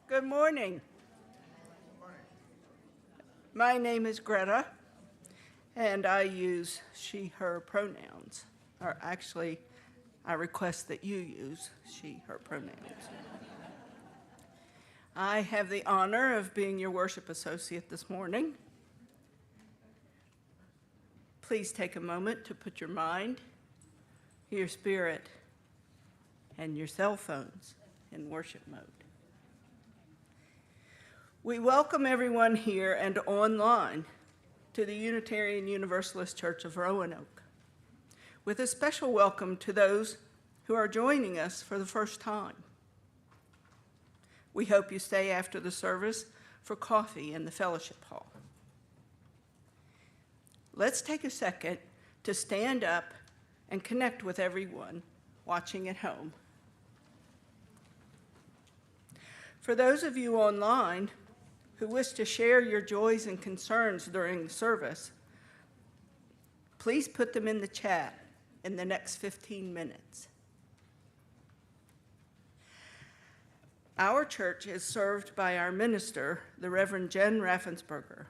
Good morning. My name is Greta, and I use she, her pronouns. Or actually, I request that you use she, her pronouns. I have the honor of being your worship associate this morning. Please take a moment to put your mind, your spirit, and your cell phones in worship mode. We welcome everyone here and online to the Unitarian Universalist Church of Roanoke, with a special welcome to those who are joining us for the first time. We hope you stay after the service for coffee in the fellowship hall. Let's take a second to stand up and connect with everyone watching at home. For those of you online who wish to share your joys and concerns during the service, please put them in the chat in the next 15 minutes. Our church is served by our minister, the Reverend Jen Raffensperger.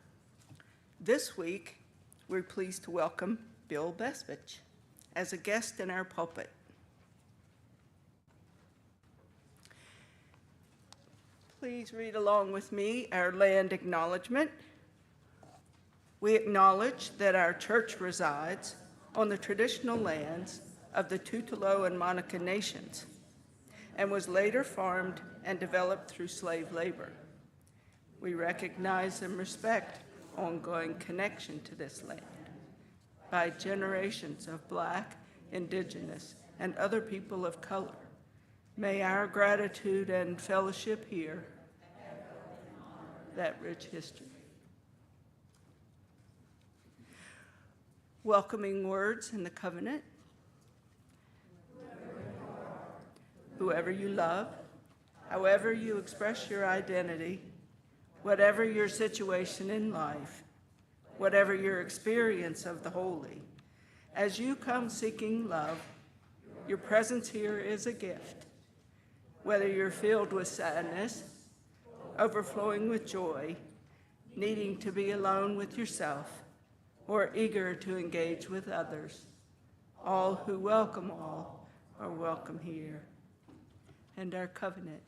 This week, we're pleased to welcome Bill Bespich as a guest in our pulpit. Please read along with me our land acknowledgement. We acknowledge that our church resides on the traditional lands of the Tutelo and Monica nations and was later farmed and developed through slave labor. We recognize and respect ongoing connection to this land by generations of Black, Indigenous, and other people of color. May our gratitude and fellowship here that rich history. Welcoming words in the covenant. Whoever you love, however you express your identity, whatever your situation in life, whatever your experience of the holy, as you come seeking love, your presence here is a gift. Whether you're filled with sadness, overflowing with joy, needing to be alone with yourself, or eager to engage with others, all who welcome all are welcome here. And our covenant.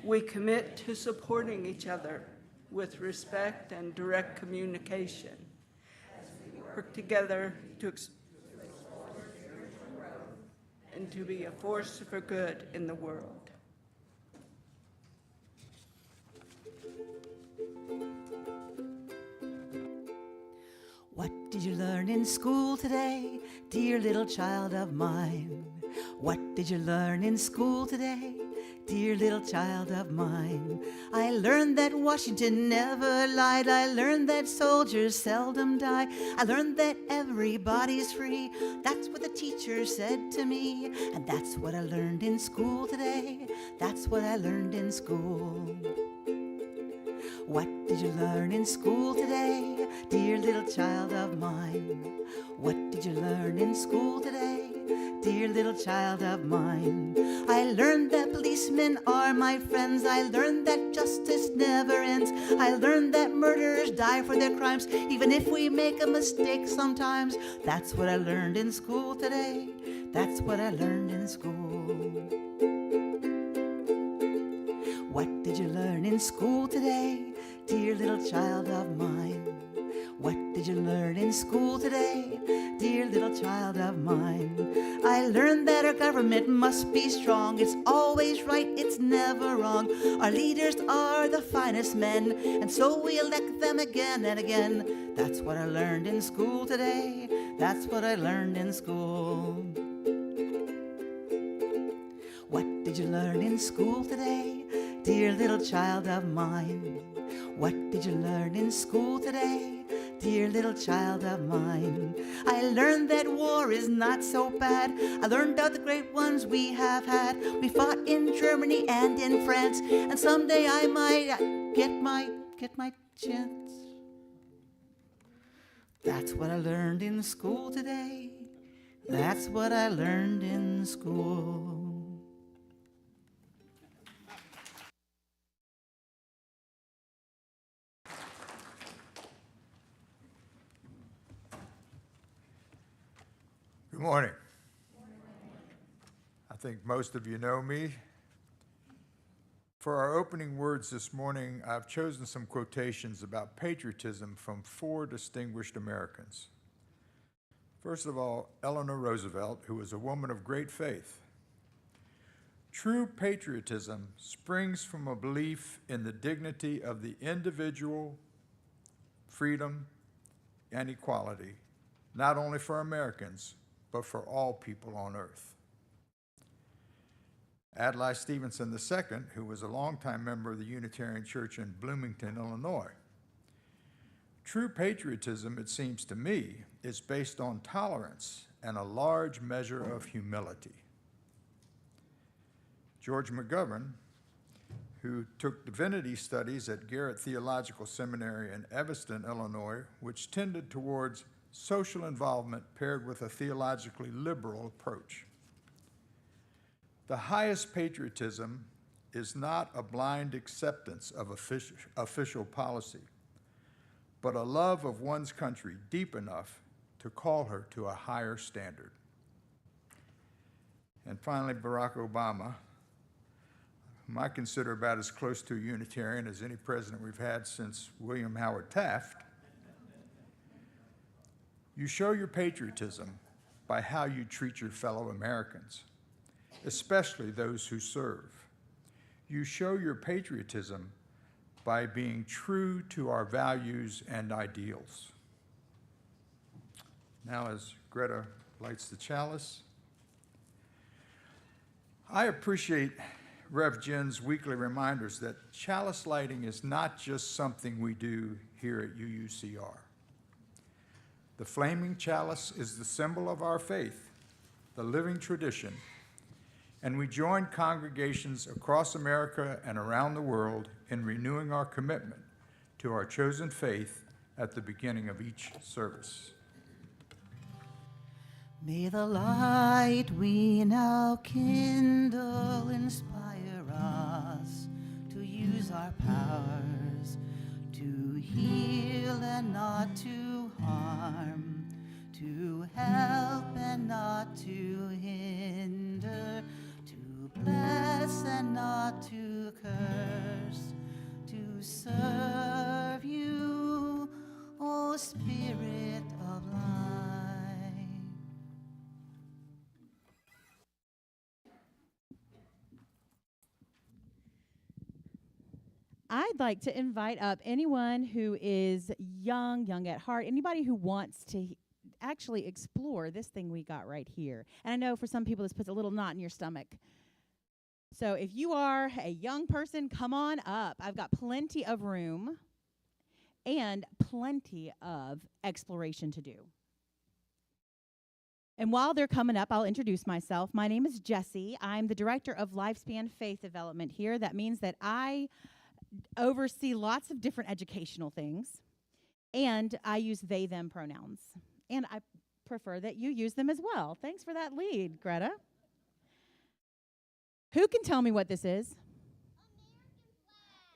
We commit to supporting each other with respect and direct communication. Work together to and to be a force for good in the world. What did you learn in school today, dear little child of mine? What did you learn in school today, dear little child of mine? I learned that Washington never lied. I learned that soldiers seldom die. I learned that everybody's free. That's what the teacher said to me. And that's what I learned in school today. That's what I learned in school. What did you learn in school today, dear little child of mine? What did you learn in school today, dear little child of mine? I learned that policemen are my friends. I learned that justice never ends. I learned that murderers die for their crimes, even if we make a mistake sometimes. That's what I learned in school today. That's what I learned in school. What did you learn in school today, dear little child of mine? What did you learn in school today, dear little child of mine? I learned that our government must be strong. It's always right, it's never wrong. Our leaders are the finest men, and so we elect them again and again. That's what I learned in school today. That's what I learned in school. What did you learn in school today, dear little child of mine? What did you learn in school today, dear little child of mine? I learned that war is not so bad. I learned of the great ones we have had. We fought in Germany and in France, and someday I might get my chance. That's what I learned in school today. That's what I learned in school. Good morning. I think most of you know me. For our opening words this morning, I've chosen some quotations about patriotism from 4 distinguished Americans. First of all, Eleanor Roosevelt, who was a woman of great faith. True patriotism springs from a belief in the dignity of the individual, freedom, and equality, not only for Americans, but for all people on earth. Adlai Stevenson II, who was a longtime member of the Unitarian Church in Bloomington, Illinois. True patriotism, it seems to me, is based on tolerance and a large measure of humility. George McGovern, who took divinity studies at Garrett Theological Seminary in Evanston, Illinois, which tended towards social involvement paired with a theologically liberal approach. The highest patriotism is not a blind acceptance of official policy, but a love of one's country deep enough to call her to a higher standard. And finally, Barack Obama, whom I consider about as close to a Unitarian as any president we've had since William Howard Taft. You show your patriotism by how you treat your fellow Americans, especially those who serve. You show your patriotism by being true to our values and ideals. Now, as Greta lights the chalice, I appreciate Rev. Jen's weekly reminders that chalice lighting is not just something we do here at UUCR. The flaming chalice is the symbol of our faith, the living tradition, and we join congregations across America and around the world in renewing our commitment to our chosen faith at the beginning of each service. May the light we now kindle inspire us to use our powers to heal and not to harm, to help and not to hinder, to bless and not to curse, to serve you, O Spirit of light. I'd like to invite up anyone who is young at heart, anybody who wants to actually explore this thing we got right here. And I know for some people this puts a little knot in your stomach. So if you are a young person, come on up. I've got plenty of room and plenty of exploration to do. And while they're coming up, I'll introduce myself. My name is Jessie. I'm the director of Lifespan Faith Development here. That means that I oversee lots of different educational things, and I use they, them pronouns. And I prefer that you use them as well. Thanks for that lead, Greta. Who can tell me what this is?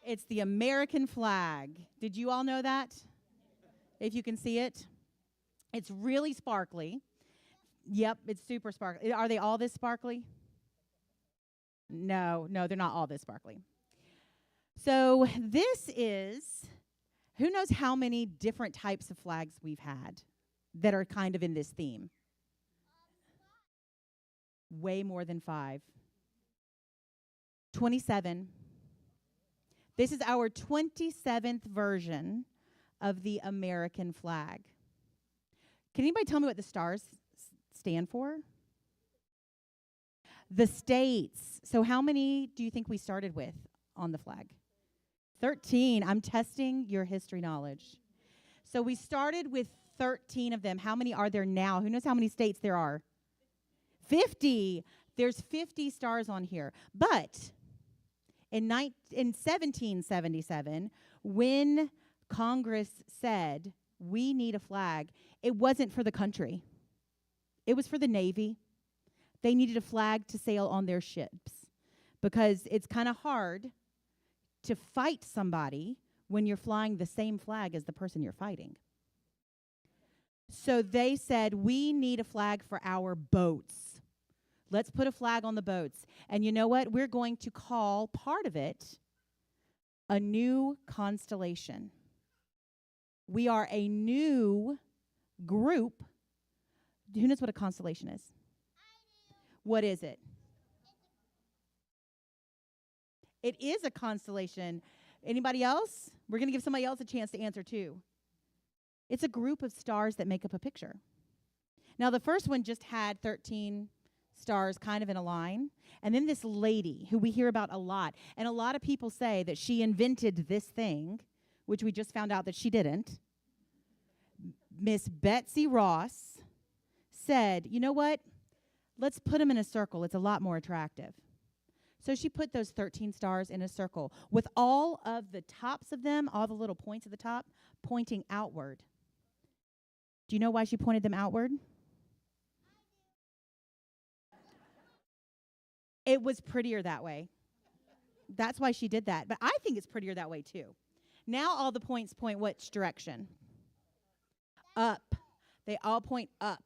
It's the American flag. Did you all know that? If you can see it. It's really sparkly. Yep, it's super sparkly. Are they all this sparkly? No, they're not all this sparkly. So this is, who knows how many different types of flags we've had that are kind of in this theme? Way more than 5. 27. This is our 27th version of the American flag. Can anybody tell me what the stars stand for? The states. So how many do you think we started with on the flag? 13. I'm testing your history knowledge. So we started with 13 of them. How many are there now? Who knows how many states there are? 50. There's 50 stars on here. But in 1777, when Congress said we need a flag, it wasn't for the country. It was for the Navy. They needed a flag to sail on their ships because it's kind of hard to fight somebody when you're flying the same flag as the person you're fighting. So they said, we need a flag for our boats. Let's put a flag on the boats. And you know what? We're going to call part of it a new constellation. We are a new group. Who knows what a constellation is? What is it? It is a constellation. Anybody else? We're going to give somebody else a chance to answer too. It's a group of stars that make up a picture. Now, the first one just had 13 stars kind of in a line. And then this lady who we hear about a lot, and a lot of people say that she invented this thing, which we just found out that she didn't. Miss Betsy Ross said, you know what? Let's put them in a circle. It's a lot more attractive. So she put those 13 stars in a circle with all of the tops of them, all the little points at the top, pointing outward. Do you know why she pointed them outward? It was prettier that way. That's why she did that. But I think it's prettier that way too. Now all the points point which direction? Up. They all point up.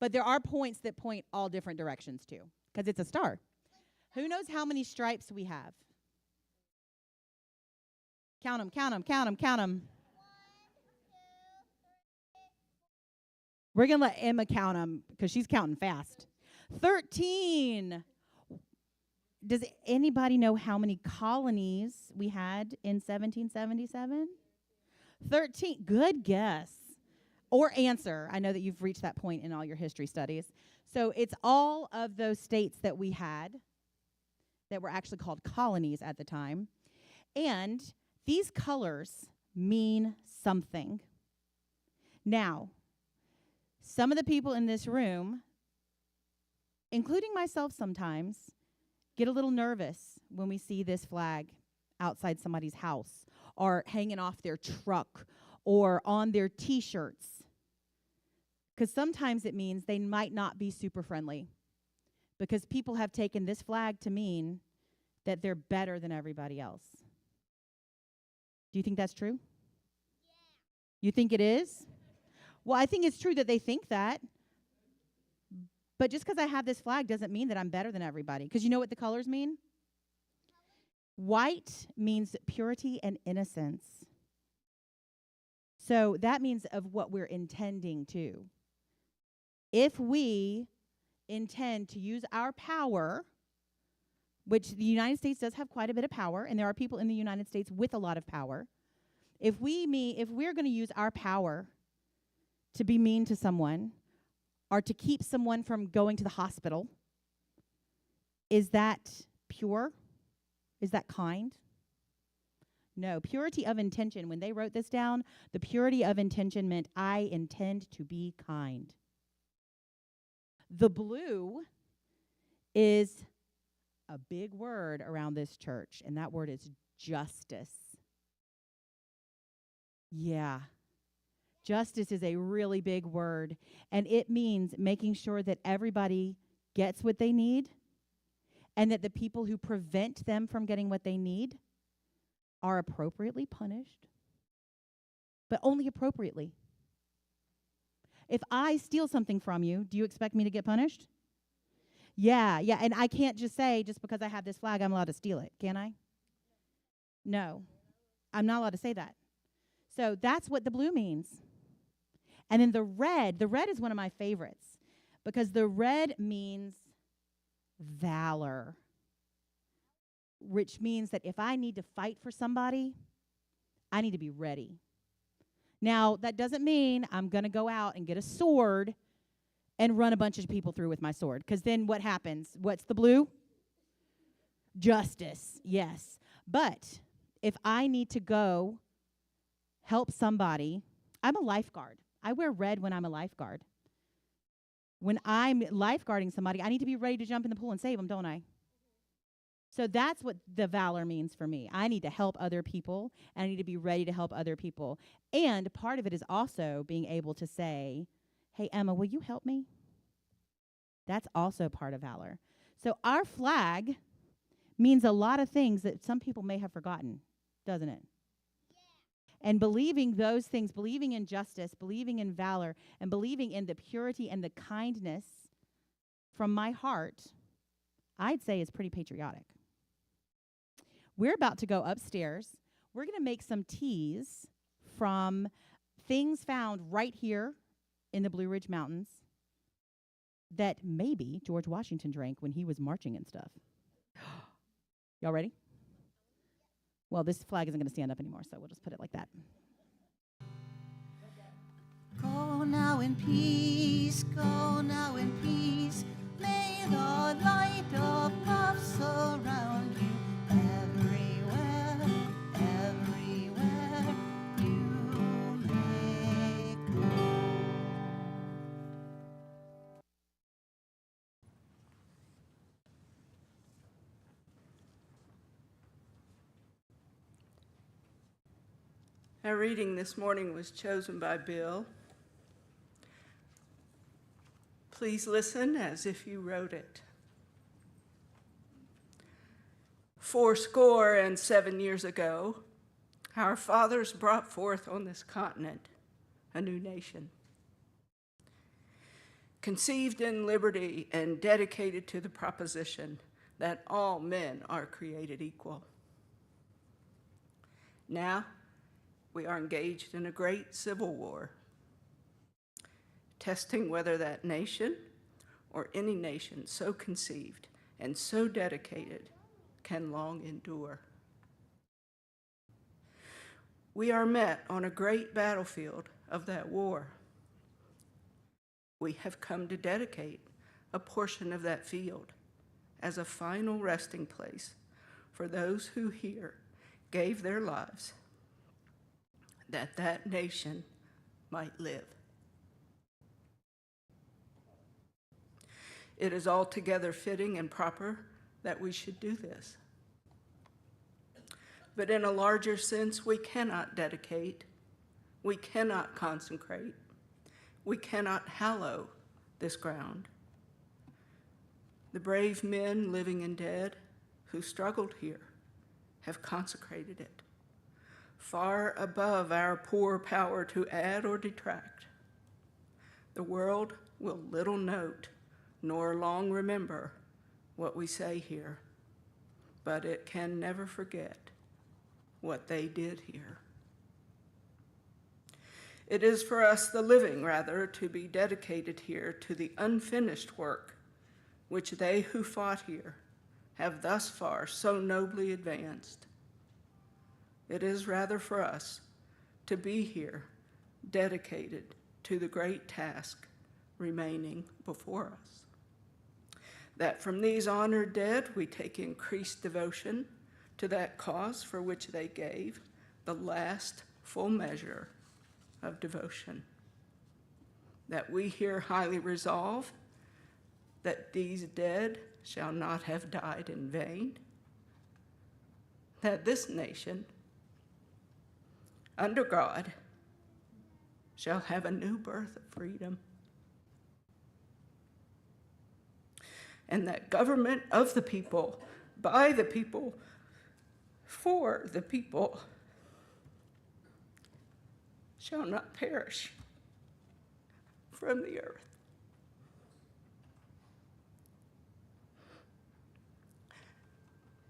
But there are points that point all different directions too, because it's a star. Who knows how many stripes we have? Count them, count them, count them, count them. We're going to let Emma count them because she's counting fast. 13. Does anybody know how many colonies we had in 1777? 13. Good guess. Or answer. I know that you've reached that point in all your history studies. So it's all of those states that we had that were actually called colonies at the time. And these colors mean something. Now, some of the people in this room, including myself sometimes, get a little nervous when we see this flag outside somebody's house or hanging off their truck or on their T-shirts. Because sometimes it means they might not be super friendly. Because people have taken this flag to mean that they're better than everybody else. Do you think that's true? Yeah. You think it is? Well, I think it's true that they think that. But just because I have this flag doesn't mean that I'm better than everybody. Because you know what the colors mean? White means purity and innocence. So that means of what we're intending to. If we intend to use our power, which the United States does have quite a bit of power, and there are people in the United States with a lot of power. If we're going to use our power to be mean to someone or to keep someone from going to the hospital, is that pure? Is that kind? No, purity of intention. When they wrote this down, the purity of intention meant I intend to be kind. The blue is a big word around this church, and that word is justice. Yeah. Justice is a really big word, and it means making sure that everybody gets what they need and that the people who prevent them from getting what they need are appropriately punished, but only appropriately. If I steal something from you, do you expect me to get punished? Yeah, and I can't just say, just because I have this flag, I'm allowed to steal it, can I? No, I'm not allowed to say that. So that's what the blue means. And then the red is one of my favorites because the red means valor, which means that if I need to fight for somebody, I need to be ready. Now, that doesn't mean I'm going to go out and get a sword and run a bunch of people through with my sword, because then what happens? What's the blue? Justice, yes. But if I need to go help somebody, I'm a lifeguard. I wear red when I'm a lifeguard. When I'm lifeguarding somebody, I need to be ready to jump in the pool and save them, don't I? So that's what the valor means for me. I need to help other people, and I need to be ready to help other people. And part of it is also being able to say, hey, Emma, will you help me? That's also part of valor. So our flag means a lot of things that some people may have forgotten, doesn't it? Yeah. And believing those things, believing in justice, believing in valor, and believing in the purity and the kindness from my heart, I'd say is pretty patriotic. We're about to go upstairs. We're going to make some teas from things found right here in the Blue Ridge Mountains that maybe George Washington drank when he was marching and stuff. Y'all ready? Well, this flag isn't going to stand up anymore, so we'll just put it like that. Go now in peace, go now in peace. May the light of love surround you everywhere, everywhere you may go. Our reading this morning was chosen by Bill. Please listen as if you wrote it. 77 years ago, our fathers brought forth on this continent a new nation, conceived in liberty and dedicated to the proposition that all men are created equal. Now, we are engaged in a great civil war, testing whether that nation or any nation so conceived and so dedicated can long endure. We are met on a great battlefield of that war. We have come to dedicate a portion of that field as a final resting place for those who here gave their lives that that nation might live. It is altogether fitting and proper that we should do this. But in a larger sense, we cannot dedicate, we cannot consecrate, we cannot hallow this ground. The brave men, living and dead, who struggled here have consecrated it, far above our poor power to add or detract. The world will little note nor long remember what we say here, but it can never forget what they did here. It is for us, the living, rather, to be dedicated here to the unfinished work which they who fought here have thus far so nobly advanced. It is rather for us to be here dedicated to the great task remaining before us. That from these honored dead we take increased devotion to that cause for which they gave the last full measure of devotion. That we here highly resolve that these dead shall not have died in vain. That this nation, under God, shall have a new birth of freedom. And that government of the people, by the people, for the people, shall not perish from the earth.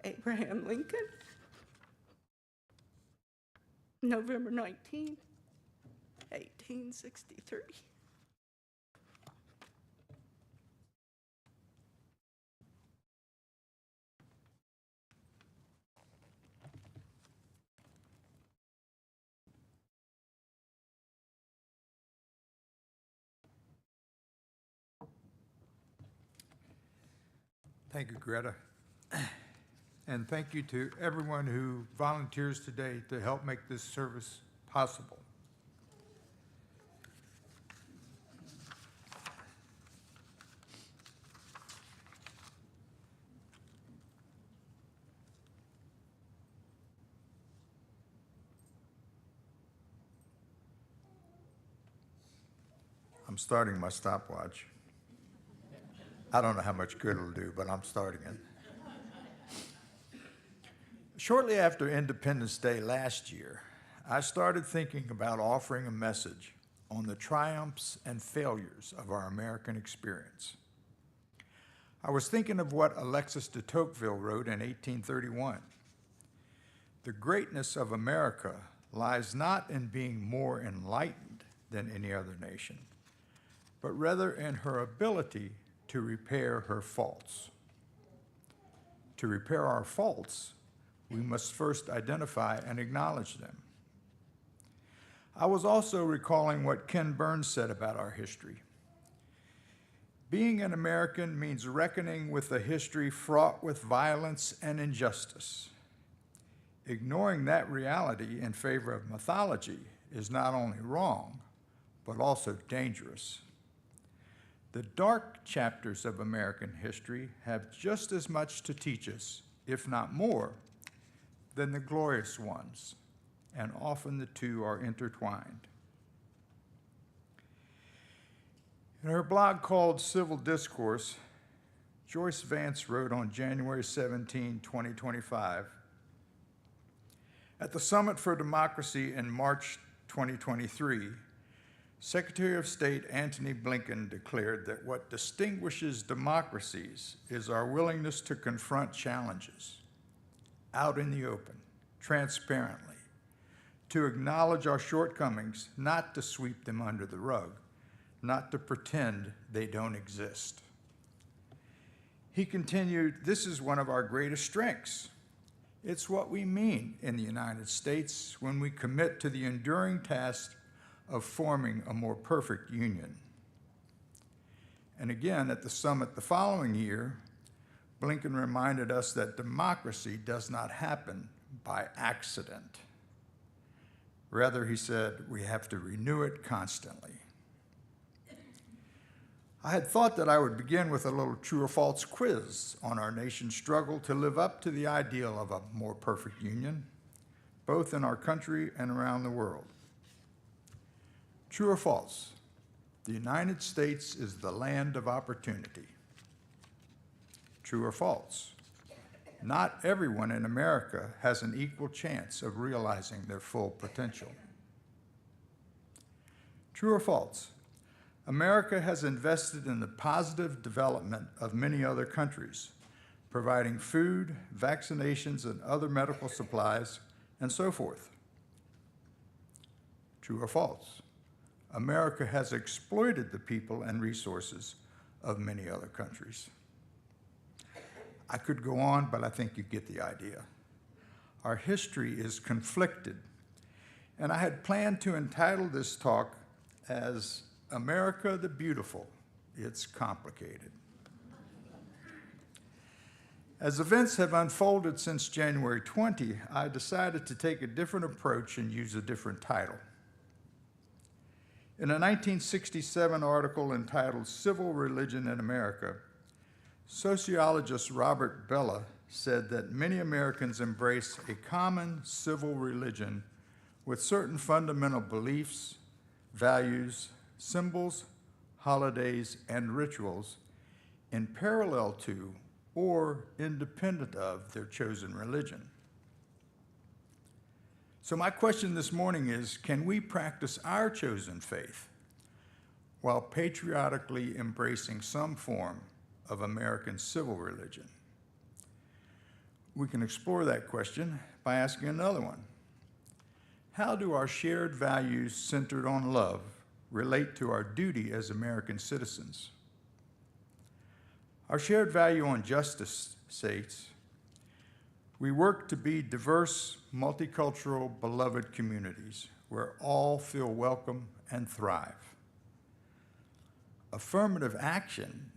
Abraham Lincoln, November 19, 1863. Thank you, Greta. And thank you to everyone who volunteers today to help make this service possible. I'm starting my stopwatch. I don't know how much good it'll do, but I'm starting it. Shortly after Independence Day last year, I started thinking about offering a message on the triumphs and failures of our American experience. I was thinking of what Alexis de Tocqueville wrote in 1831. The greatness of America lies not in being more enlightened than any other nation, but rather in her ability to repair her faults. To repair our faults, we must first identify and acknowledge them. I was also recalling what Ken Burns said about our history. Being an American means reckoning with a history fraught with violence and injustice. Ignoring that reality in favor of mythology is not only wrong, but also dangerous. The dark chapters of American history have just as much to teach us, if not more, than the glorious ones, and often the two are intertwined. In her blog called Civil Discourse, Joyce Vance wrote on January 17, 2025, at the Summit for Democracy in March 2023, Secretary of State Antony Blinken declared that what distinguishes democracies is our willingness to confront challenges out in the open, transparently, to acknowledge our shortcomings, not to sweep them under the rug, not to pretend they don't exist. He continued, "This is one of our greatest strengths. It's what we mean in the United States when we commit to the enduring task of forming a more perfect union." And again, at the summit the following year, Blinken reminded us that democracy does not happen by accident. Rather, he said, we have to renew it constantly. I had thought that I would begin with a little true or false quiz on our nation's struggle to live up to the ideal of a more perfect union, both in our country and around the world. True or false? The United States is the land of opportunity. True or false? Not everyone in America has an equal chance of realizing their full potential. True or false? America has invested in the positive development of many other countries, providing food, vaccinations, and other medical supplies, and so forth. True or false? America has exploited the people and resources of many other countries. I could go on, but I think you get the idea. Our history is conflicted, and I had planned to entitle this talk as America the Beautiful, It's Complicated. As events have unfolded since January 20, I decided to take a different approach and use a different title. In a 1967 article entitled Civil Religion in America, sociologist Robert Bellah said that many Americans embrace a common civil religion with certain fundamental beliefs, values, symbols, holidays, and rituals in parallel to or independent of their chosen religion. So my question this morning is, can we practice our chosen faith while patriotically embracing some form of American civil religion? We can explore that question by asking another one. How do our shared values centered on love relate to our duty as American citizens? Our shared value on justice states, we work to be diverse, multicultural, beloved communities where all feel welcome and thrive. Affirmative action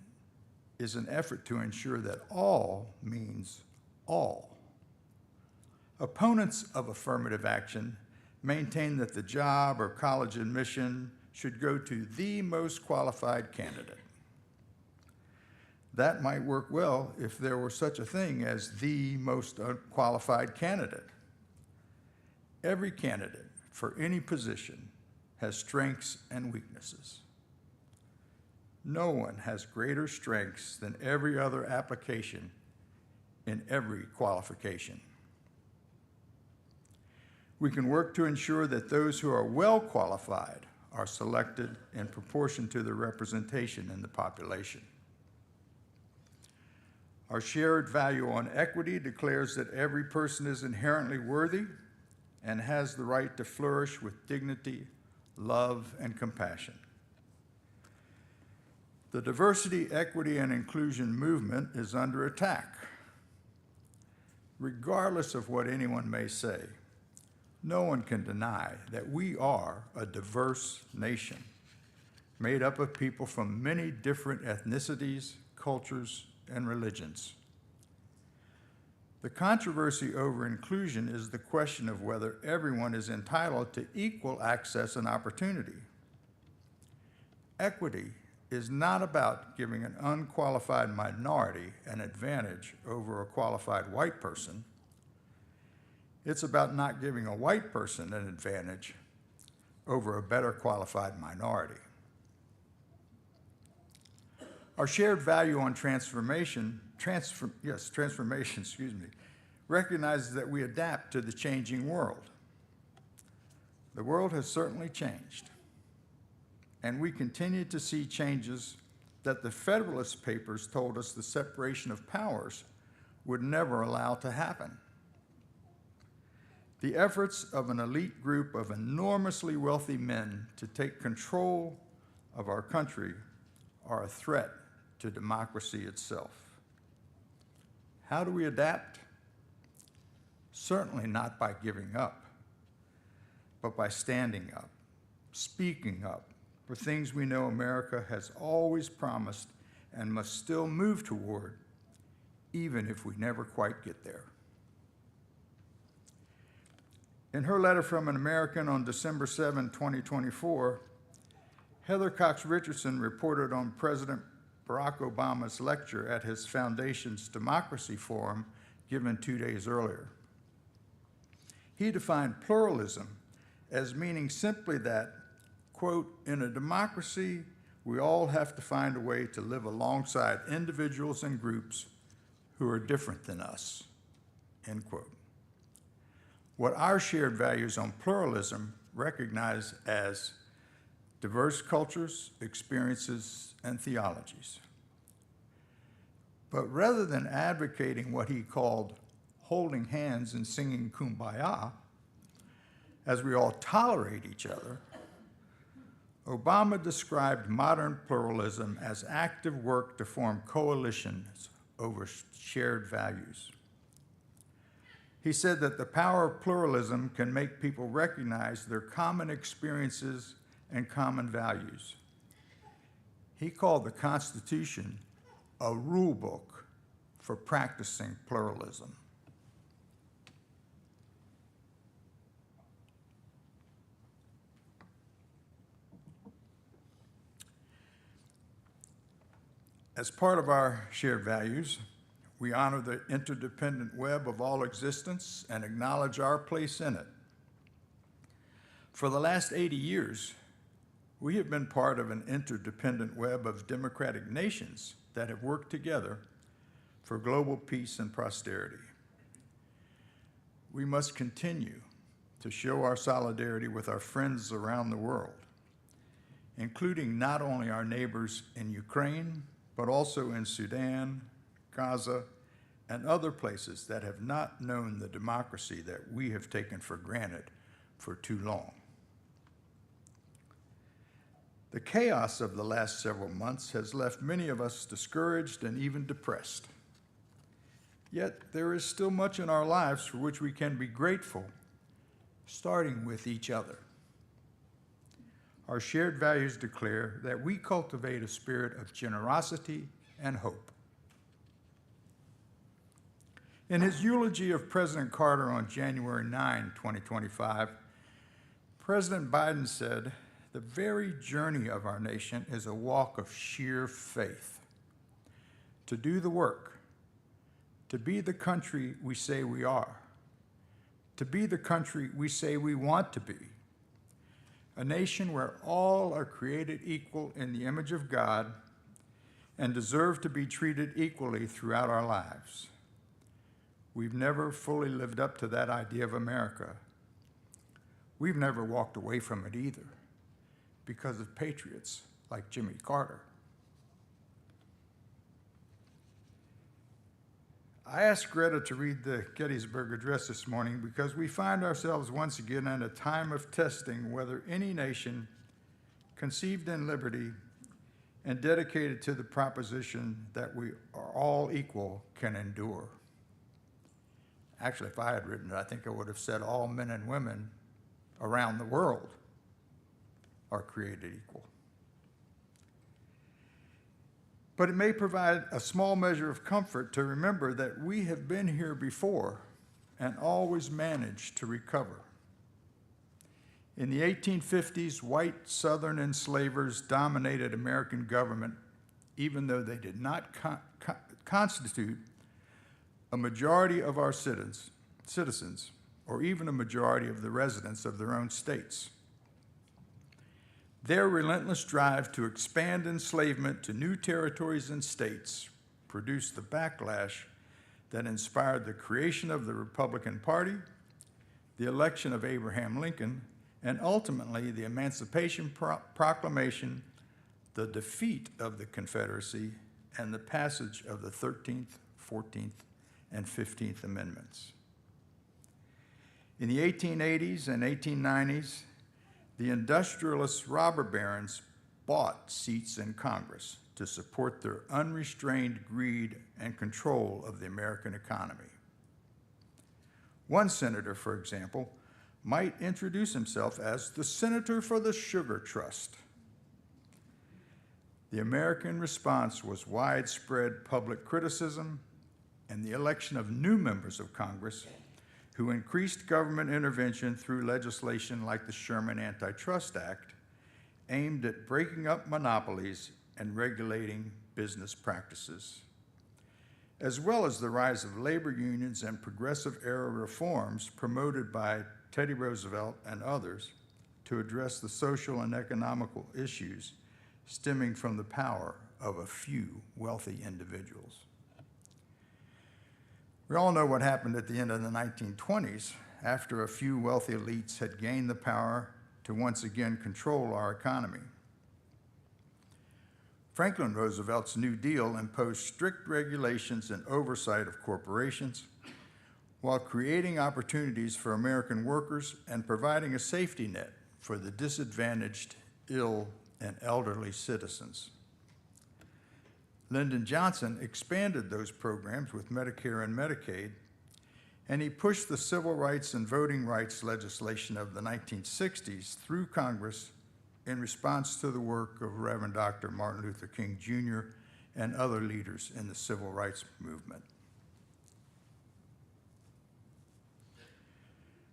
is an effort to ensure that all means all. Opponents of affirmative action maintain that the job or college admission should go to the most qualified candidate. That might work well if there were such a thing as the most qualified candidate. Every candidate for any position has strengths and weaknesses. No one has greater strengths than every other application in every qualification. We can work to ensure that those who are well qualified are selected in proportion to their representation in the population. Our shared value on equity declares that every person is inherently worthy and has the right to flourish with dignity, love, and compassion. The diversity, equity, and inclusion movement is under attack. Regardless of what anyone may say, no one can deny that we are a diverse nation made up of people from many different ethnicities, cultures, and religions. The controversy over inclusion is the question of whether everyone is entitled to equal access and opportunity. Equity is not about giving an unqualified minority an advantage over a qualified white person. It's about not giving a white person an advantage over a better qualified minority. Our shared value on transformation, recognizes that we adapt to the changing world. The world has certainly changed, and we continue to see changes that the Federalist Papers told us the separation of powers would never allow to happen. The efforts of an elite group of enormously wealthy men to take control of our country are a threat to democracy itself. How do we adapt? Certainly not by giving up, but by standing up, speaking up for things we know America has always promised and must still move toward, even if we never quite get there. In her letter from an American on December 7, 2024, Heather Cox Richardson reported on President Barack Obama's lecture at his foundation's Democracy Forum given 2 days earlier. He defined pluralism as meaning simply that, quote, in a democracy, we all have to find a way to live alongside individuals and groups who are different than us, end quote. What our shared values on pluralism recognize as diverse cultures, experiences, and theologies. But rather than advocating what he called holding hands and singing Kumbaya, as we all tolerate each other, Obama described modern pluralism as active work to form coalitions over shared values. He said that the power of pluralism can make people recognize their common experiences and common values. He called the Constitution a rule book for practicing pluralism. As part of our shared values, we honor the interdependent web of all existence and acknowledge our place in it. For the last 80 years, we have been part of an interdependent web of democratic nations that have worked together for global peace and prosperity. We must continue to show our solidarity with our friends around the world, including not only our neighbors in Ukraine, but also in Sudan, Gaza, and other places that have not known the democracy that we have taken for granted for too long. The chaos of the last several months has left many of us discouraged and even depressed. Yet there is still much in our lives for which we can be grateful, starting with each other. Our shared values declare that we cultivate a spirit of generosity and hope. In his eulogy of President Carter on January 9, 2025, President Biden said, "The very journey of our nation is a walk of sheer faith. To do the work, to be the country we say we are, to be the country we say we want to be, a nation where all are created equal in the image of God and deserve to be treated equally throughout our lives. We've never fully lived up to that idea of America, We've never walked away from it either because of patriots like Jimmy Carter. I asked Greta to read the Gettysburg Address this morning because we find ourselves once again in a time of testing whether any nation conceived in liberty and dedicated to the proposition that we are all equal can endure. Actually, if I had written it, I think I would have said all men and women around the world are created equal. But it may provide a small measure of comfort to remember that we have been here before and always managed to recover. In the 1850s, white Southern enslavers dominated American government, even though they did not constitute a majority of our citizens, or even a majority of the residents of their own states. Their relentless drive to expand enslavement to new territories and states produced the backlash that inspired the creation of the Republican Party, the election of Abraham Lincoln, and ultimately the Emancipation Proclamation, the defeat of the Confederacy, and the passage of the 13th, 14th, and 15th Amendments. In the 1880s and 1890s, the industrialist robber barons bought seats in Congress to support their unrestrained greed and control of the American economy. One senator, for example, might introduce himself as the Senator for the Sugar Trust. The American response was widespread public criticism and the election of new members of Congress who increased government intervention through legislation like the Sherman Antitrust Act, aimed at breaking up monopolies and regulating business practices, as well as the rise of labor unions and progressive-era reforms promoted by Teddy Roosevelt and others to address the social and economical issues stemming from the power of a few wealthy individuals. We all know what happened at the end of the 1920s after a few wealthy elites had gained the power to once again control our economy. Franklin Roosevelt's New Deal imposed strict regulations and oversight of corporations while creating opportunities for American workers and providing a safety net for the disadvantaged, ill, and elderly citizens. Lyndon Johnson expanded those programs with Medicare and Medicaid, and he pushed the civil rights and voting rights legislation of the 1960s through Congress in response to the work of Reverend Dr. Martin Luther King Jr. and other leaders in the civil rights movement.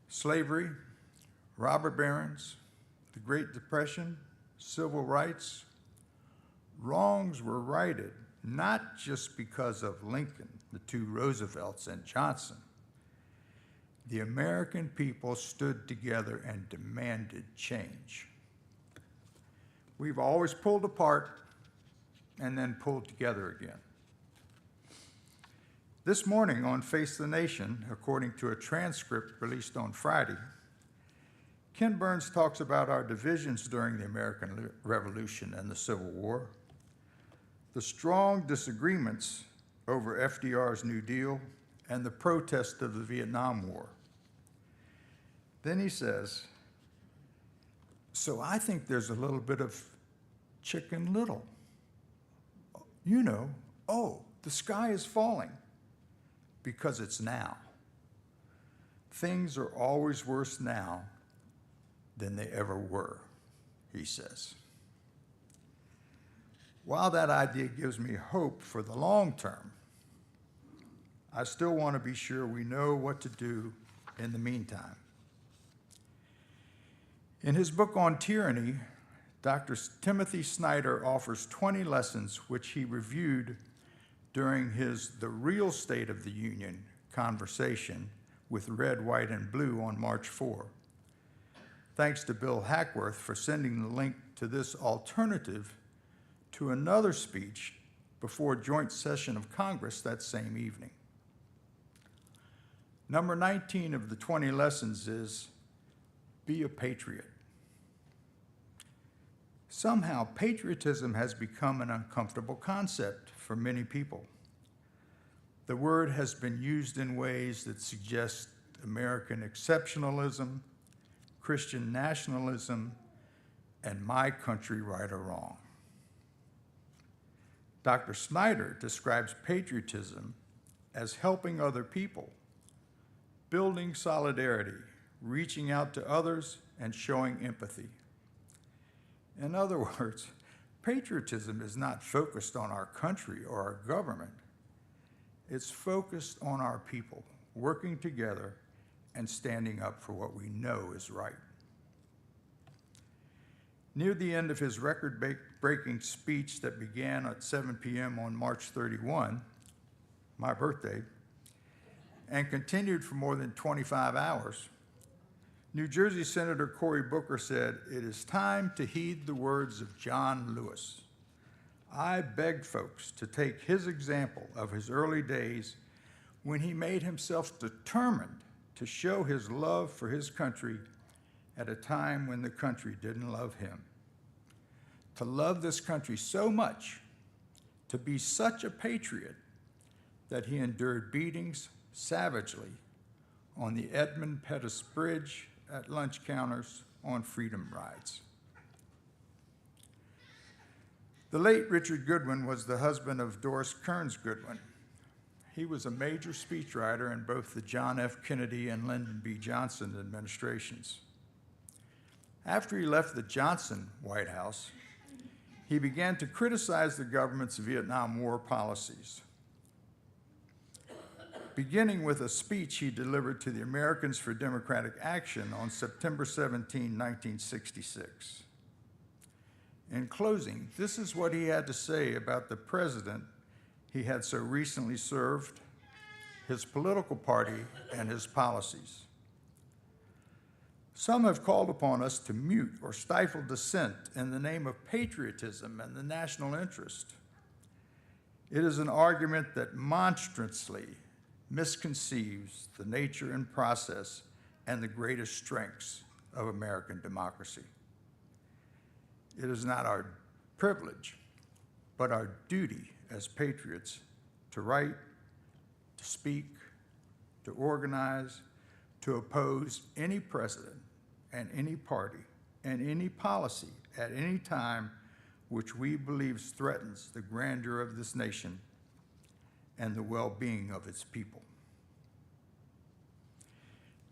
Slavery, robber barons, the Great Depression, civil rights, wrongs were righted not just because of Lincoln, the two Roosevelts, and Johnson. The American people stood together and demanded change. We've always pulled apart and then pulled together again. This morning on Face the Nation, according to a transcript released on Friday, Ken Burns talks about our divisions during the American Revolution and the Civil War, the strong disagreements over FDR's New Deal, and the protest of the Vietnam War. Then he says, so I think there's a little bit of Chicken Little. You know, oh, the sky is falling, because it's now. Things are always worse now than they ever were, he says. While that idea gives me hope for the long term, I still want to be sure we know what to do in the meantime. In his book on tyranny, Dr. Timothy Snyder offers 20 lessons which he reviewed during his The Real State of the Union conversation with Red, White, and Blue on March 4. Thanks to Bill Hackworth for sending the link to this alternative to another speech before a joint session of Congress that same evening. Number 19 of the 20 lessons is, Be a patriot. Somehow, patriotism has become an uncomfortable concept for many people. The word has been used in ways that suggest American exceptionalism, Christian nationalism, and my country right or wrong. Dr. Snyder describes patriotism as helping other people, building solidarity, reaching out to others, and showing empathy. In other words, patriotism is not focused on our country or our government. It's focused on our people, working together and standing up for what we know is right. Near the end of his record-breaking speech that began at 7 p.m. on March 31, my birthday, and continued for more than 25 hours, New Jersey Senator Cory Booker said, "It is time to heed the words of John Lewis. I begged folks to take his example of his early days when he made himself determined to show his love for his country at a time when the country didn't love him. To love this country so much, to be such a patriot that he endured beatings savagely on the Edmund Pettus Bridge, at lunch counters, on freedom rides." The late Richard Goodwin was the husband of Doris Kearns Goodwin. He was a major speechwriter in both the John F. Kennedy and Lyndon B. Johnson administrations. After he left the Johnson White House, he began to criticize the government's Vietnam War policies, beginning with a speech he delivered to the Americans for Democratic Action on September 17, 1966. In closing, this is what he had to say about the president he had so recently served, his political party, and his policies. "Some have called upon us to mute or stifle dissent in the name of patriotism and the national interest. It is an argument that monstrously misconceives the nature and process and the greatest strengths of American democracy. It is not our privilege, but our duty as patriots to write, to speak, to organize, to oppose any president and any party and any policy at any time which we believe threatens the grandeur of this nation and the well-being of its people."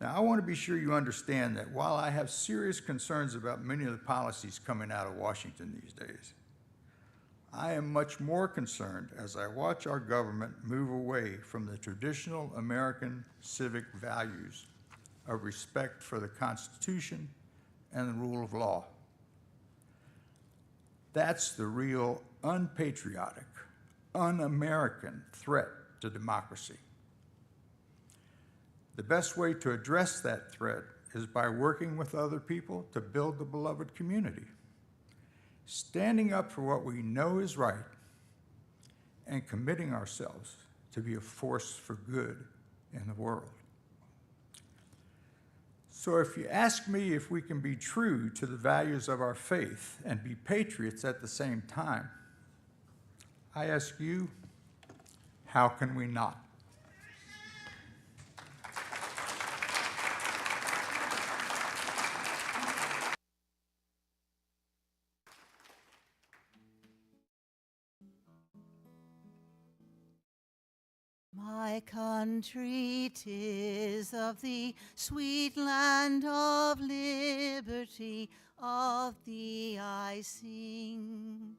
Now, I want to be sure you understand that while I have serious concerns about many of the policies coming out of Washington these days, I am much more concerned as I watch our government move away from the traditional American civic values of respect for the Constitution and the rule of law. That's the real unpatriotic, un-American threat to democracy. The best way to address that threat is by working with other people to build the beloved community, standing up for what we know is right, and committing ourselves to be a force for good in the world. So if you ask me if we can be true to the values of our faith and be patriots at the same time, I ask you, how can we not? My country, 'tis of the sweet land of liberty, of thee I sing.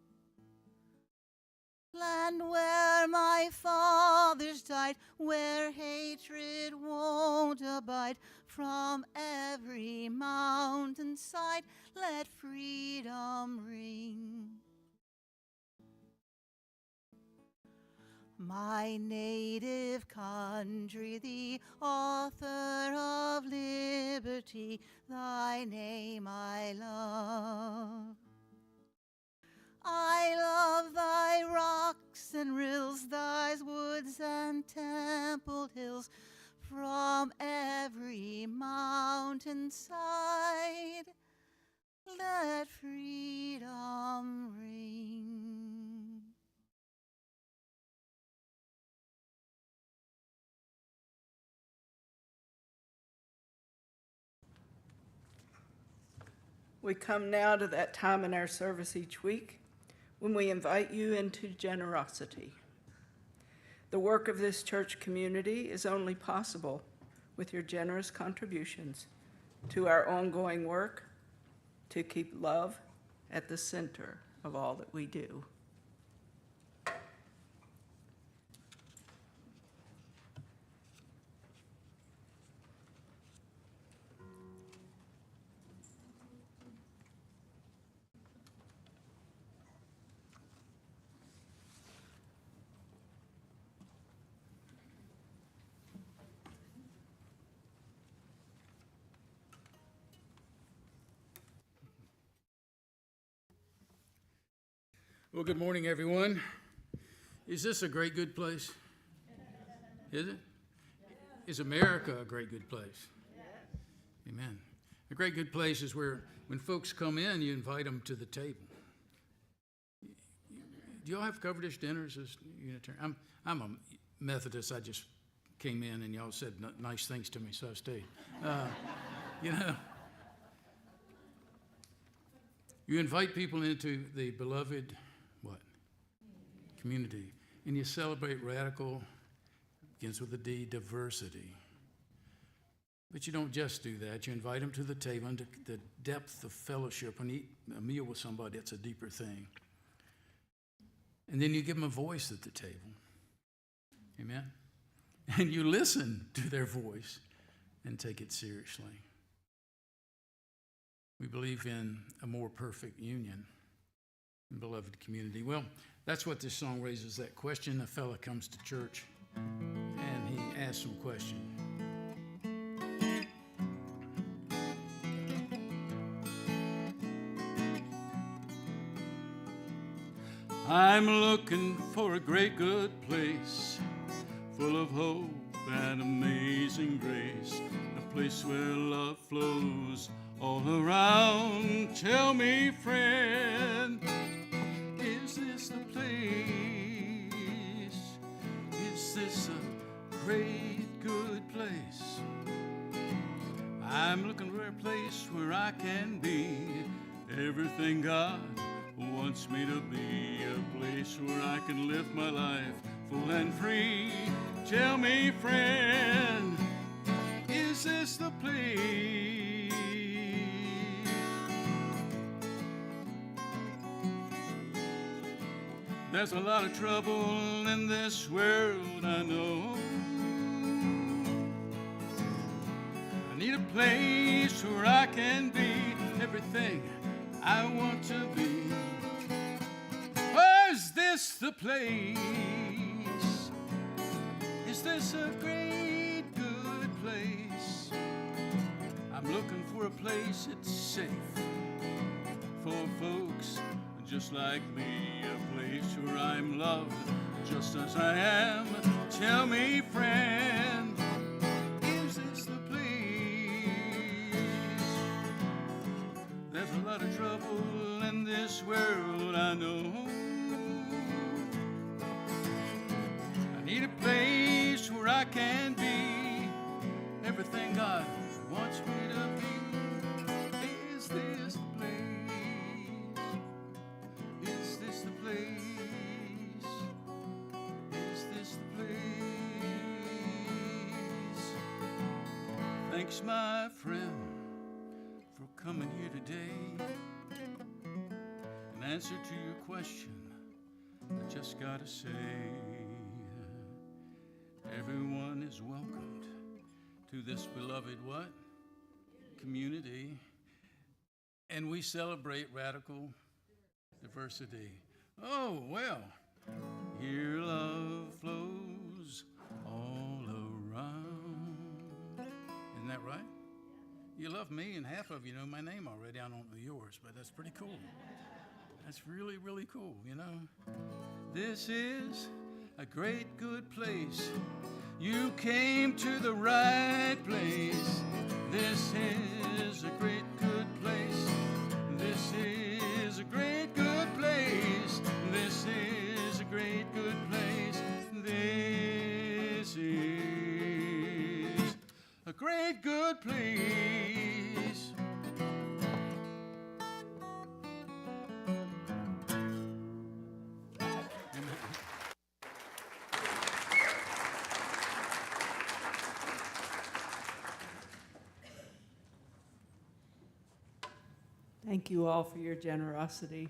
Land where my fathers died, where hatred won't abide, from every mountainside let freedom ring. My native country, the author of liberty, thy name I love. I love thy rocks and rills, thy woods and templed hills, from every mountainside We come now to that time in our service each week when we invite you into generosity. The work of this church community is only possible with your generous contributions to our ongoing work to keep love at the center of all that we do. Well, good morning, everyone. Is this a great, good place? Is it? Is America a great, good place? Amen. A great, good place is where when folks come in, you invite them to the table. Do y'all have covered dish dinners as Unitarian? I'm a Methodist. I just came in and y'all said nice things to me, so I stayed. You invite people into the beloved community, and you celebrate radical, begins with a D, diversity. But you don't just do that. You invite them to the table into the depth of fellowship and eat a meal with somebody. That's a deeper thing. And then you give them a voice at the table. Amen? And you listen to their voice and take it seriously. We believe in a more perfect union and beloved community. Well, that's what this song raises, that question. A fella comes to church and he asks some question. I'm looking for a great good place, full of hope and amazing grace, a place where love flows all around. Tell me, friend, is this the place? Is this a great, good place? I'm looking for a place where I can be everything God wants me to be, a place where I can live my life full and free. Tell me, friend, is this the place? There's a lot of trouble in this world, I know. I need a place where I can be everything I want to be. Oh, is this the place? Is this a great, good place? I'm looking for a place that's safe for folks just like me, a place where I'm loved just as I am. Tell me, friend, is this the place? There's a lot of trouble in this world, I know. I need a place where I can be everything God wants me to be. Is this the place? Is this the place? Is this the place? Thanks, my friend, for coming here today. In answer to your question, I just gotta say, everyone is welcomed to this beloved what? Community. And we celebrate radical diversity. Oh, well, here love flows all around. Isn't that right? You love me, and half of you know my name already. I don't know yours, but that's pretty cool. That's really, really cool, you know. This is a great, good place. You came to the right place. This is a great, good place. This is a great, good place. This is a great, good place. This is a great, good place. Thank you all for your generosity.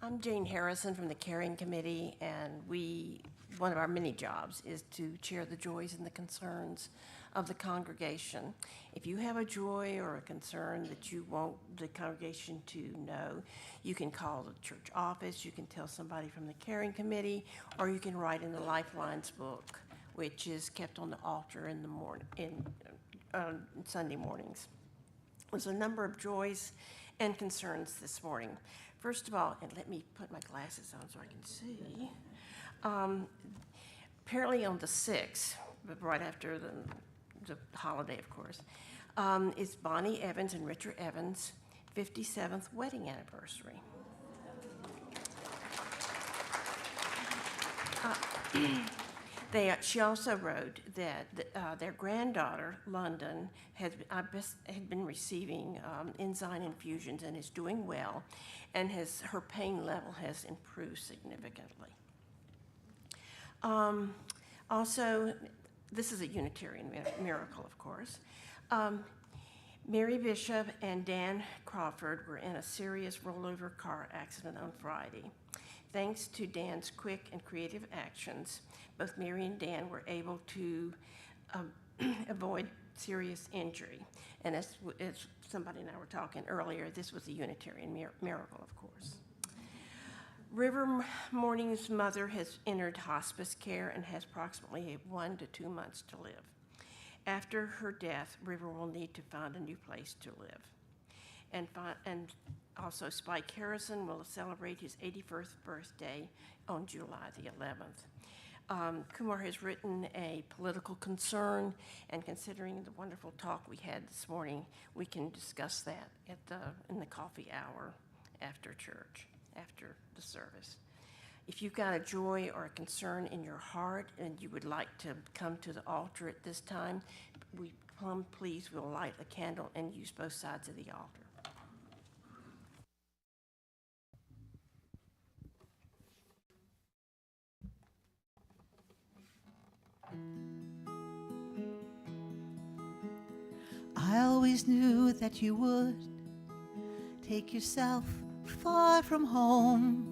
I'm Jane Harrison from the Caring Committee, and one of our many jobs is to share the joys and the concerns of the congregation. If you have a joy or a concern that you want the congregation to know, you can call the church office, you can tell somebody from the Caring Committee, or you can write in the Lifelines book, which is kept on the altar in the morning, Sunday mornings. There's a number of joys and concerns this morning. First of all, and let me put my glasses on so I can see. Apparently on the 6th, but right after the holiday, of course, is Bonnie Evans and Richard Evans' 57th wedding anniversary. She also wrote that their granddaughter, London, had been receiving enzyme infusions and is doing well, and her pain level has improved significantly. Also, this is a Unitarian miracle, of course. Mary Bishop and Dan Crawford were in a serious rollover car accident on Friday. Thanks to Dan's quick and creative actions, both Mary and Dan were able to avoid serious injury. And as somebody and I were talking earlier, this was a Unitarian miracle, of course. River Morning's mother has entered hospice care and has approximately 1 to 2 months to live. After her death, River will need to find a new place to live. And also, Spike Harrison will celebrate his 81st birthday on July the 11th. Kumar has written a political concern, and considering the wonderful talk we had this morning, we can discuss that in the coffee hour after church, after the service. If you've got a joy or a concern in your heart and you would like to come to the altar at this time, please, we'll light a candle and use both sides of the altar. I always knew that you would take yourself far from home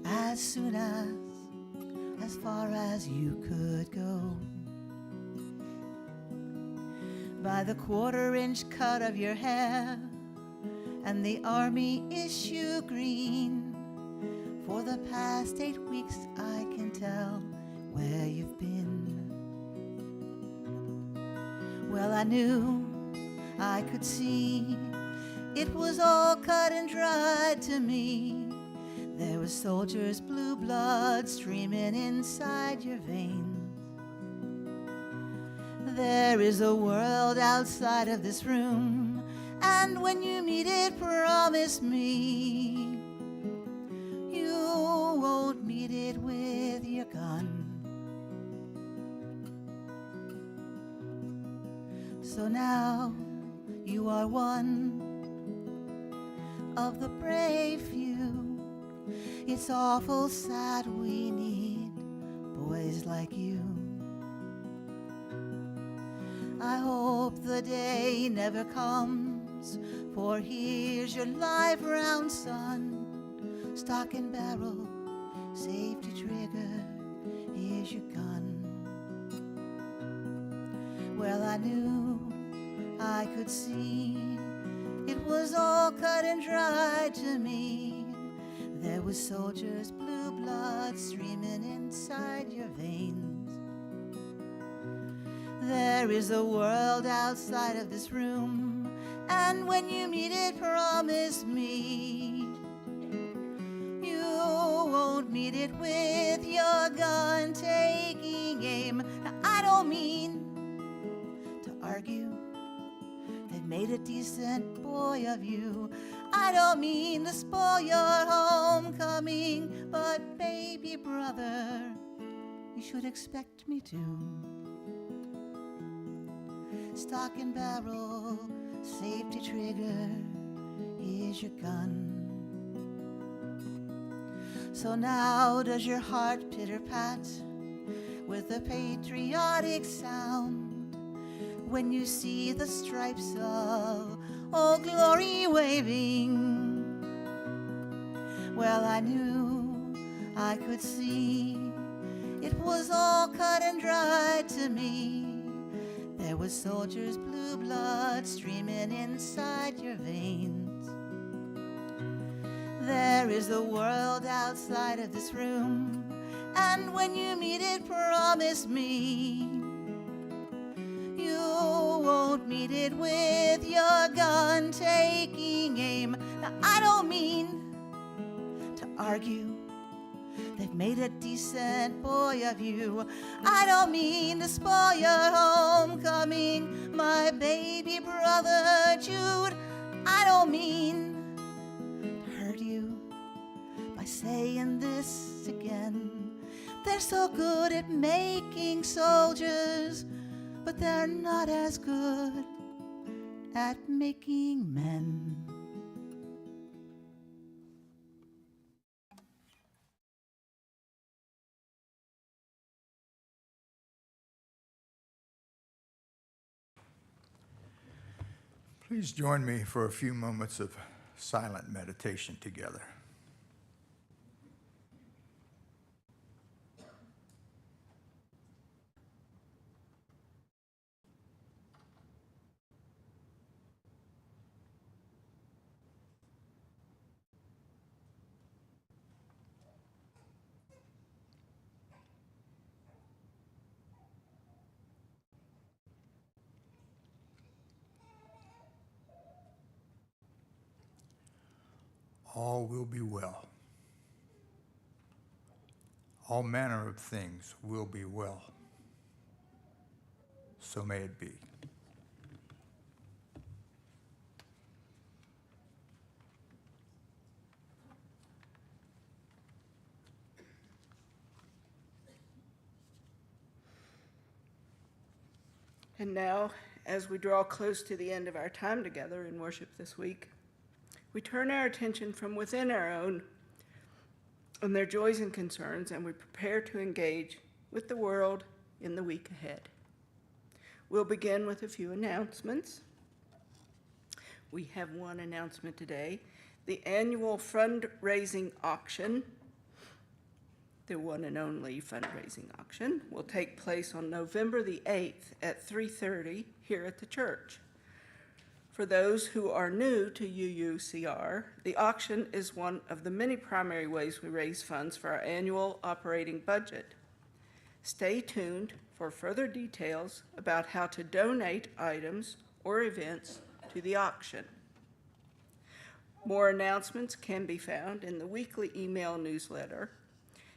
as soon as far as you could go. By the 1/4-inch cut of your hair and the army issue green, for the past 8 weeks I can tell where you've been. Well, I knew, I could see, it was all cut and dried to me. There was soldiers' blue blood streaming inside your veins. There is a world outside of this room, and when you meet it, promise me you won't meet it with your gun. So now you are one of the brave few. It's awful sad we need boys like you. I hope the day never comes, for here's your live round son. Stock and barrel, safety trigger, here's your gun. Well, I knew, I could see, it was all cut and dried to me. There was soldiers' blue blood streaming inside your veins. There is a world outside of this room, and when you meet it, promise me you won't meet it with your gun taking aim. Now, I don't mean to argue, they've made a decent boy of you. I don't mean to spoil your homecoming, but baby brother, you should expect me to. stock and barrel, safety trigger is your gun. So now does your heart pitter-pat with a patriotic sound when you see the stripes of Old Glory waving? Well, I knew I could see it was all cut and dried to me. There was soldiers' blue blood streaming inside your veins. There is the world outside of this room, and when you meet it, promise me you won't meet it with your gun taking aim. Now, I don't mean to argue, they've made a decent boy of you. I don't mean to spoil your homecoming, my baby brother Jude. I don't mean to hurt you by saying this again. They're so good at making soldiers, but they're not as good at making men. Please join me for a few moments of silent meditation together. All will be well. All manner of things will be well. So may it be. And now, as we draw close to the end of our time together in worship this week, we turn our attention from within our own and their joys and concerns, and we prepare to engage with the world in the week ahead. We'll begin with a few announcements. We have one announcement today. The annual fundraising auction, the one and only fundraising auction, will take place on November the 8th at 3:30 here at the church. For those who are new to UUCR, the auction is one of the many primary ways we raise funds for our annual operating budget. Stay tuned for further details about how to donate items or events to the auction. More announcements can be found in the weekly email newsletter.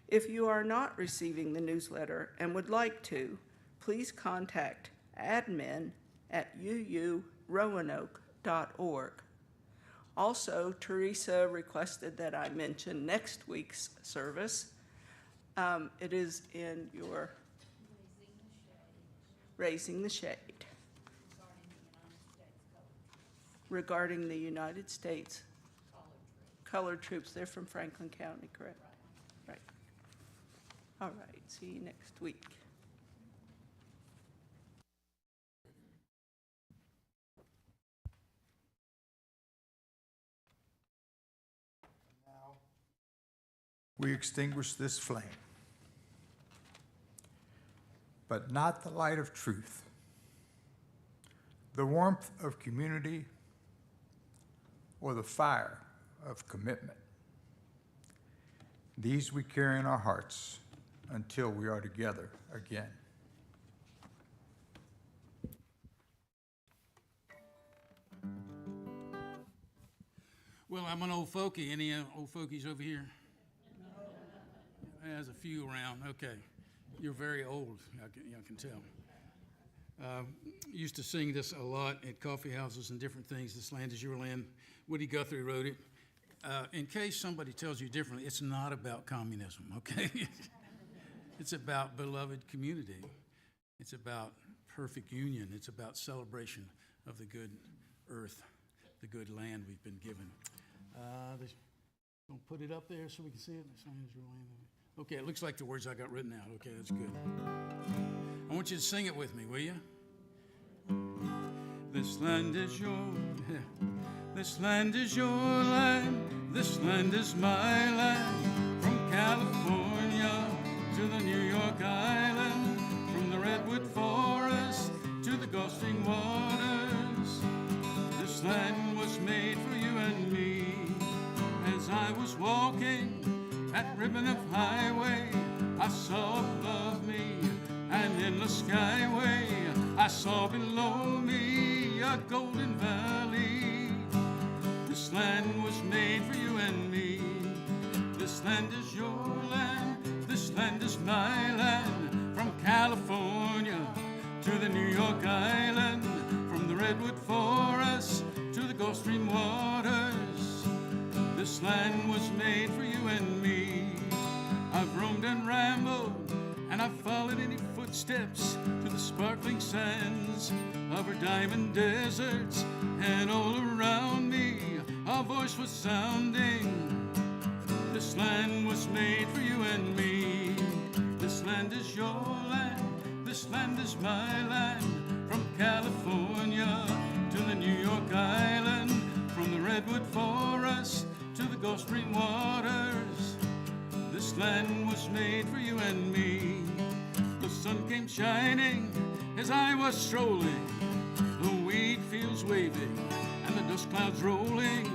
If you are not receiving the newsletter and would like to, please contact admin@uuroanoke.org. Also, Teresa requested that I mention next week's service. It is in your Raising the Shade. Regarding the United States colored troops. They're from Franklin County, correct? Right. All right, see you next week. We extinguish this flame, but not the light of truth, the warmth of community, or the fire of commitment. These we carry in our hearts until we are together again. Well, I'm an old folkie. Any old folkies over here? There's a few around. Okay. You're very old, I can tell. Used to sing this a lot at coffee houses and different things. This land is your land. Woody Guthrie wrote it. In case somebody tells you differently, it's not about communism, okay? It's about beloved community. It's about perfect union. It's about celebration of the good earth, the good land we've been given. Don't put it up there so we can see it. Okay, it looks like the words I got written out. Okay, that's good. I want you to sing it with me, will you? This land is your, this land is your land, this land is my land, from California to the New York Island, from the redwood forest to the Gulf Stream waters. This land was made for you and me. As I was walking that ribbon of highway, I saw above me and in the skyway, I saw below me a golden valley. This land was made for you and me. This land is your land, this land is my land, from California to the New York Island, from the redwood forest to the Gulf Stream waters. This land was made for you and me. I've roamed and rambled, and I've followed any footsteps to the sparkling sands of her diamond deserts, and all around me a voice was sounding. This land was made for you and me. This land is your land, this land is my land, from California to the New York Island, from the redwood forest to the Gulf Stream waters. This land was made for you and me. The sun came shining as I was strolling, the wheat fields waving and the dust clouds rolling,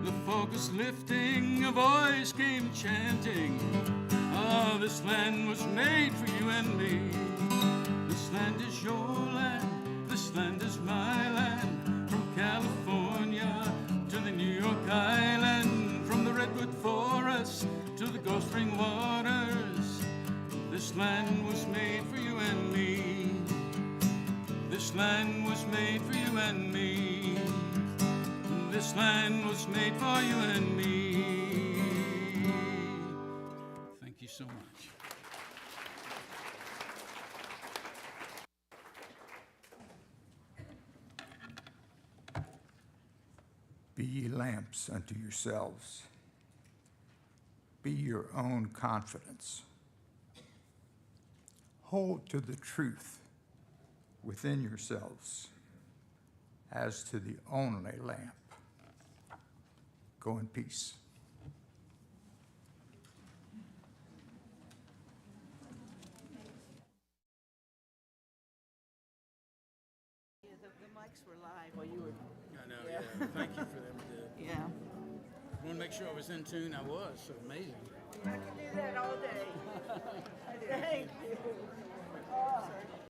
the fog was lifting, a voice came chanting. Ah, this land was made for you and me. This land is your land, this land is my land, from California to the New York Island, from the redwood forest to the Gulf Stream waters. This land was made for you and me. This land was made for you and me. This land was made for you and me. Thank you so much. Be ye lamps unto yourselves. Be your own confidence. Hold to the truth within yourselves as to the only lamp. Go in peace. The mics were live while you were. I know, yeah. Thank you for them. Yeah. I want to make sure I was in tune. I was. So amazing. I can do that all day.